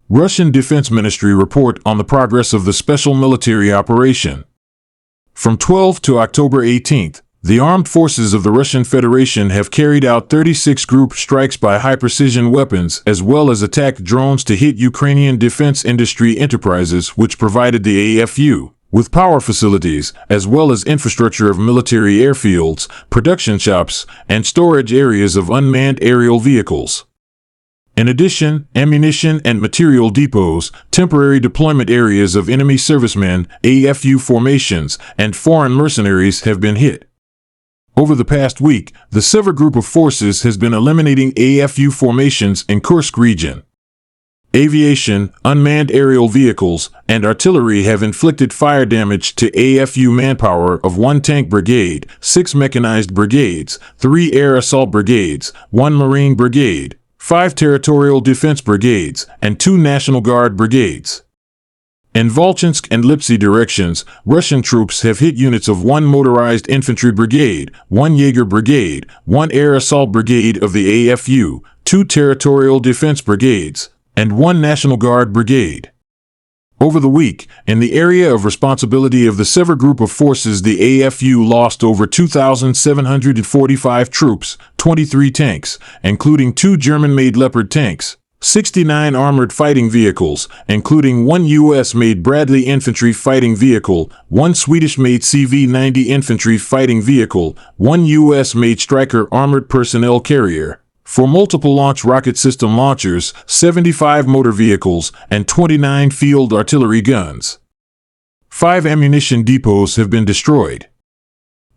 Russian Defense Ministry report on the progress of the special military operation. From 12 to October 18th, the armed forces of the Russian Federation have carried out 36 group strikes by high-precision weapons as well as attacked drones to hit Ukrainian defense industry enterprises which provided the AFU with power facilities as well as infrastructure of military airfields, production shops, and storage areas of unmanned aerial vehicles. In addition, ammunition and material depots, temporary deployment areas of enemy servicemen, AFU formations, and foreign mercenaries have been hit. Over the past week, the Sever group of forces has been eliminating AFU formations in Kursk region. Aviation, unmanned aerial vehicles, and artillery have inflicted fire damage to AFU manpower of 1 tank brigade, 6 mechanized brigades, 3 air assault brigades, 1 marine brigade, 5 territorial defense brigades, and 2 National Guard brigades. In Volchansk and Lipsy directions, Russian troops have hit units of 1 motorized infantry brigade, 1 Jaeger brigade, 1 air assault brigade of the AFU, 2 territorial defense brigades, and 1 National Guard brigade. Over the week, in the area of responsibility of the Sever group of forces, the AFU lost over 2,745 troops, 23 tanks, including 2 German-made Leopard tanks, 69 armored fighting vehicles, including 1 U.S.-made Bradley infantry fighting vehicle, 1 Swedish-made CV-90 infantry fighting vehicle, 1 U.S.-made Stryker armored personnel carrier, 4 multiple launch rocket system launchers, 75 motor vehicles, and 29 field artillery guns. 5 ammunition depots have been destroyed.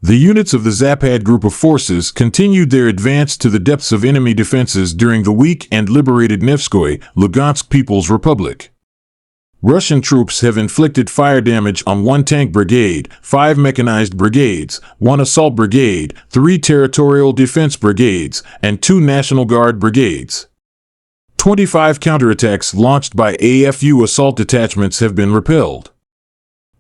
The units of the Zapad group of forces continued their advance to the depths of enemy defenses during the week and liberated Nevskoy, Lugansk People's Republic. Russian troops have inflicted fire damage on 1 tank brigade, 5 mechanized brigades, 1 assault brigade, 3 territorial defense brigades, and 2 National Guard brigades. 25 counterattacks launched by AFU assault detachments have been repelled.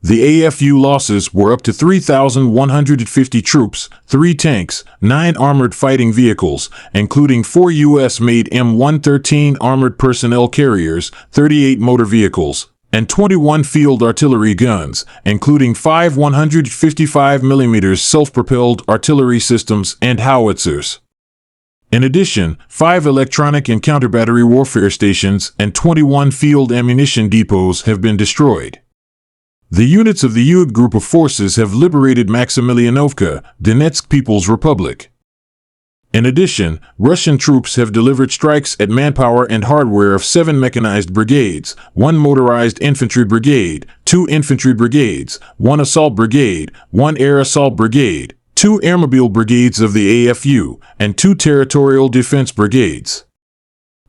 The AFU losses were up to 3,150 troops, 3 tanks, 9 armored fighting vehicles, including 4 U.S.-made M113 armored personnel carriers, 38 motor vehicles, and 21 field artillery guns, including 5 155mm self-propelled artillery systems and howitzers. In addition, 5 electronic and counter-battery warfare stations and 21 field ammunition depots have been destroyed. The units of the UG group of forces have liberated Maximilianovka, Donetsk People's Republic. In addition, Russian troops have delivered strikes at manpower and hardware of 7 mechanized brigades, 1 motorized infantry brigade, 2 infantry brigades, 1 assault brigade, 1 air assault brigade, 2 airmobile brigades of the AFU, and 2 territorial defense brigades.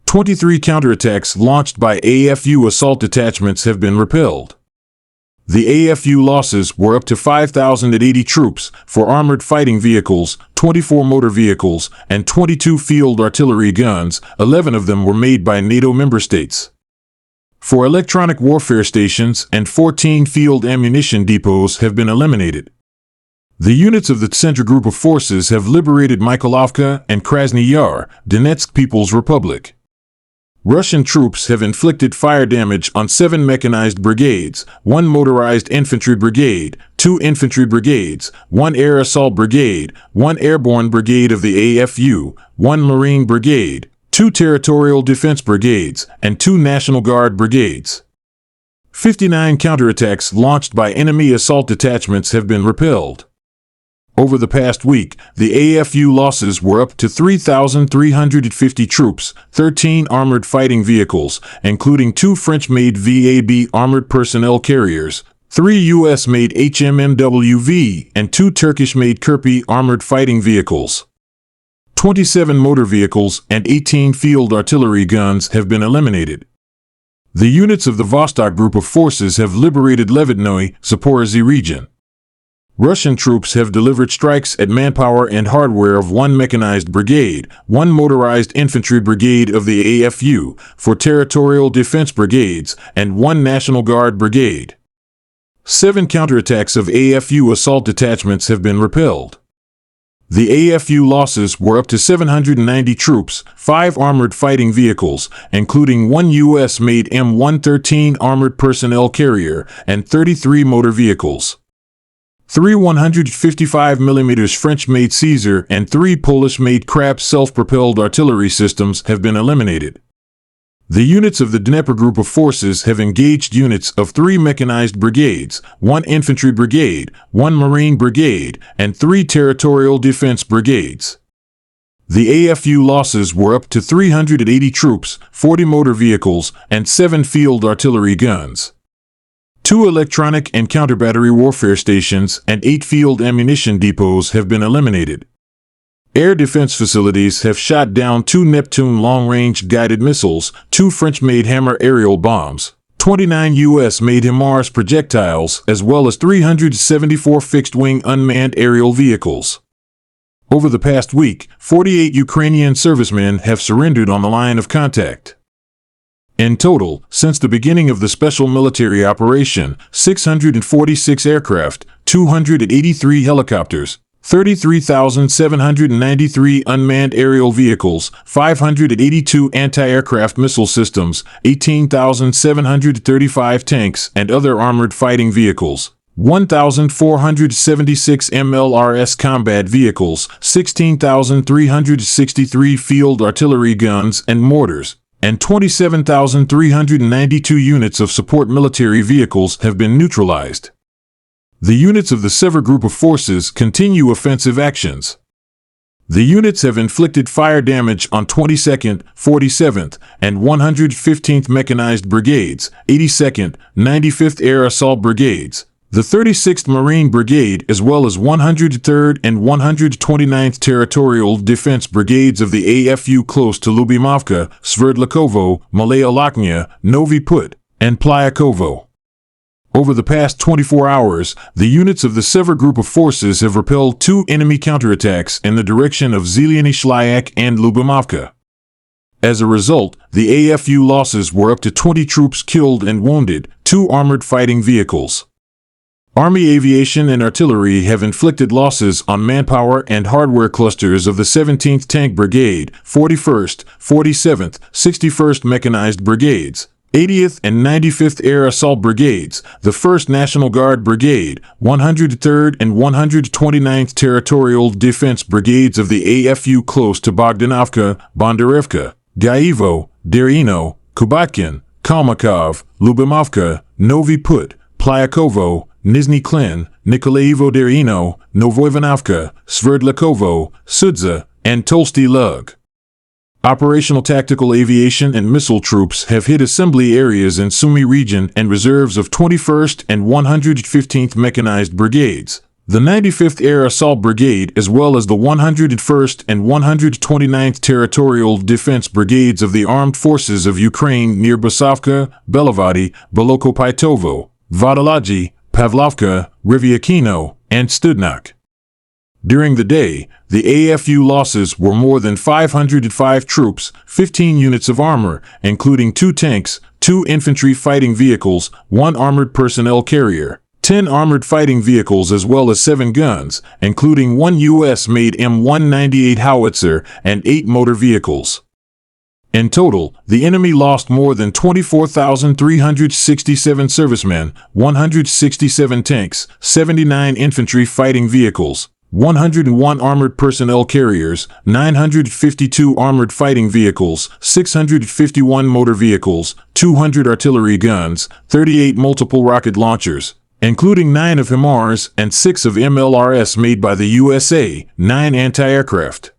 23 counterattacks launched by AFU assault detachments have been repelled. The AFU losses were up to 5,080 troops, 4 armored fighting vehicles, 24 motor vehicles, and 22 field artillery guns, 11 of them were made by NATO member states. 4 electronic warfare stations and 14 field ammunition depots have been eliminated. The units of the Center group of forces have liberated Mykolovka and Krasny Yar, Donetsk People's Republic. Russian troops have inflicted fire damage on 7 mechanized brigades, 1 motorized infantry brigade, 2 infantry brigades, 1 air assault brigade, 1 airborne brigade of the AFU, 1 marine brigade, 2 territorial defense brigades, and 2 National Guard brigades. 59 counterattacks launched by enemy assault detachments have been repelled. Over the past week, the AFU losses were up to 3,350 troops, 13 armored fighting vehicles, including 2 French-made VAB armored personnel carriers, 3 U.S.-made HMMWV, and 2 Turkish-made Kirpi armored fighting vehicles. 27 motor vehicles and 18 field artillery guns have been eliminated. The units of the Vostok group of forces have liberated Levidnoy, Zaporizhzhia region. Russian troops have delivered strikes at manpower and hardware of 1 mechanized brigade, 1 motorized infantry brigade of the AFU, 4 territorial defense brigades, and 1 National Guard brigade. 7 counterattacks of AFU assault detachments have been repelled. The AFU losses were up to 790 troops, 5 armored fighting vehicles, including 1 U.S.-made M113 armored personnel carrier, and 33 motor vehicles. 3 155mm French-made Caesar and 3 Polish-made Krab self-propelled artillery systems have been eliminated. The units of the Dnepr group of forces have engaged units of 3 mechanized brigades, 1 infantry brigade, 1 marine brigade, and 3 territorial defense brigades. The AFU losses were up to 380 troops, 40 motor vehicles, and 7 field artillery guns. 2 electronic and counter-battery warfare stations and 8 field ammunition depots have been eliminated. Air defense facilities have shot down 2 Neptune long-range guided missiles, 2 French-made HIMARS aerial bombs, 29 U.S.-made HIMARS projectiles, as well as 374 fixed-wing unmanned aerial vehicles. Over the past week, 48 Ukrainian servicemen have surrendered on the line of contact. In total, since the beginning of the special military operation, 646 aircraft, 283 helicopters, 33,793 unmanned aerial vehicles, 582 anti-aircraft missile systems, 18,735 tanks and other armored fighting vehicles, 1,476 MLRS combat vehicles, 16,363 field artillery guns and mortars, and 27,392 units of support military vehicles have been neutralized. The units of the Sever group of forces continue offensive actions. The units have inflicted fire damage on 22nd, 47th, and 115th Mechanized Brigades, 82nd, 95th Air Assault Brigades, the 36th Marine Brigade, as well as 103rd and 129th Territorial Defense Brigades of the AFU close to Lubimovka, Sverdlikovo, Malaya Lochnia, Novi Put, and Plyakovo. Over the past 24 hours, the units of the Sever group of forces have repelled 2 enemy counterattacks in the direction of Zelyony Shlyak and Lubimovka. As a result, the AFU losses were up to 20 troops killed and wounded, 2 armored fighting vehicles. Army aviation and artillery have inflicted losses on manpower and hardware clusters of the 17th Tank Brigade, 41st, 47th, 61st Mechanized Brigades, 80th and 95th Air Assault Brigades, the 1st National Guard Brigade, 103rd and 129th Territorial Defense Brigades of the AFU close to Bogdanovka, Bondarevka, Gaivo, Derino, Kubatkin, Kalmakov, Lubimovka, Novi Put, Plyakovo, Nizhny Klin, Nikolaevo Derino, Novoivanovka, Sverdlikovo, Sudza, and Tolsty Lug. Operational tactical aviation and missile troops have hit assembly areas in Sumy region and reserves of 21st and 115th Mechanized Brigades, the 95th Air Assault Brigade, as well as the 101st and 129th Territorial Defense Brigades of the Armed Forces of Ukraine near Basovka, Belovody, Belokopytovo, Vodolaji, Pavlovka, Rivyakino, and Studnak. During the day, the AFU losses were more than 505 troops, 15 units of armor, including 2 tanks, 2 infantry fighting vehicles, 1 armored personnel carrier, 10 armored fighting vehicles as well as 7 guns, including 1 U.S.-made M198 howitzer and 8 motor vehicles. In total, the enemy lost more than 24,367 servicemen, 167 tanks, 79 infantry fighting vehicles, 101 armored personnel carriers, 952 armored fighting vehicles, 651 motor vehicles, 200 artillery guns, 38 multiple rocket launchers, including 9 of HIMARS and 6 of MLRS made by the USA, 9 anti-aircraft.